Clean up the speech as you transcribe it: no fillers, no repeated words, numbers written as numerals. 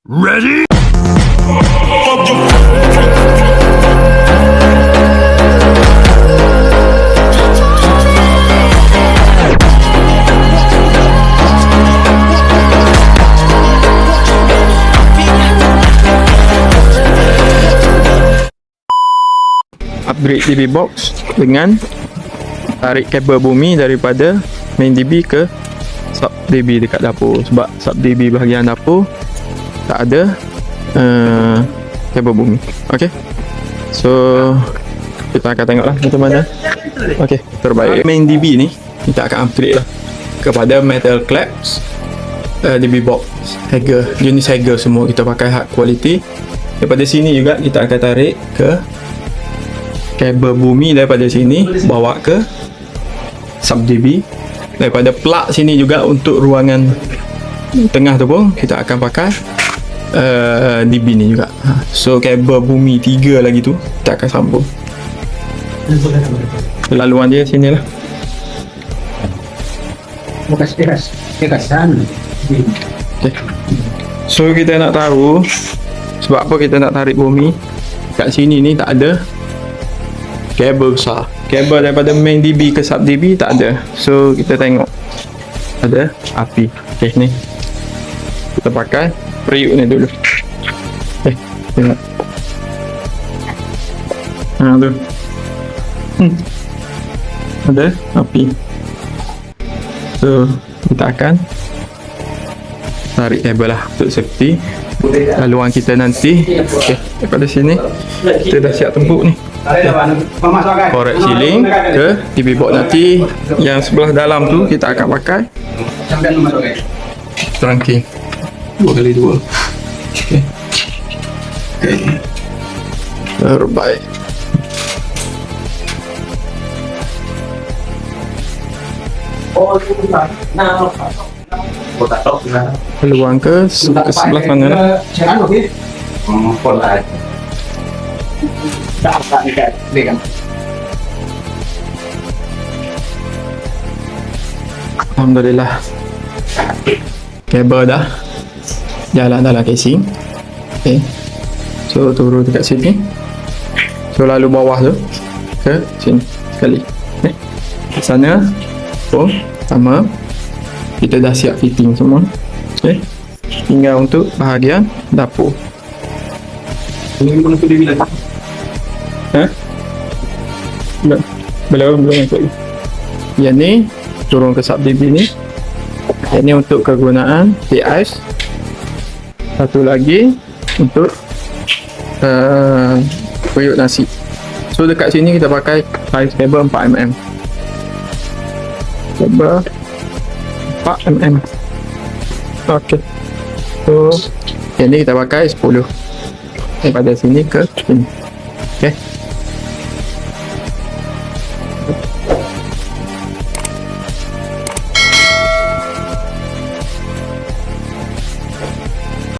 Ready? Upgrade DB box dengan tarik kabel bumi daripada main DB ke sub DB dekat dapur, sebab sub DB bahagian dapur tak ada kabel bumi. Ok, so kita akan tengok lah macam mana. Ok, terbaik. Main DB ni kita akan upgrade lah kepada metal clamps, DB box Hager, jenis Hager semua kita pakai hard quality. Daripada sini juga kita akan tarik ke kabel bumi, daripada sini bawa ke sub DB. Daripada plug sini juga untuk ruangan tengah tu pun kita akan pakai DB ni juga. So kabel bumi 3 lagi tu kita akan sambung. Laluan dia sini lah. Okay. So kita nak tahu sebab apa kita nak tarik bumi. Kat sini ni tak ada kabel besar. Kabel daripada main DB ke sub DB tak ada. So kita tengok ada api. Okay, ni kita pakai periuk ni dulu. Tengok. Tu. Ada api. So kita akan tarik kabel lah untuk safety laluan kita nanti. Okay, daripada sini kita dah siap tempuk ni. Korek ceiling ke DB box nanti. Yang sebelah dalam tu kita akan pakai trunking 2x2. Okay. Terbaik. Peluang ke sebelah mana lah. Alhamdulillah, kabel dah jalan dalam casing. Okay, so turun dekat sini, so lalu bawah tu ke sini sekali. Okay, sana pun sama, kita dah siap fitting semua. Okay, tinggal untuk bahagian dapur. Ini mana tu dia letak? Belum ikut. Yang ni turun ke sub DB ni. Yang ni untuk kegunaan TIS. Satu lagi untuk periuk nasi. So dekat sini kita pakai size kabel 4mm. Kabel 4mm. Ok, so yang ni kita pakai 10 daripada sini ke sini. Ok,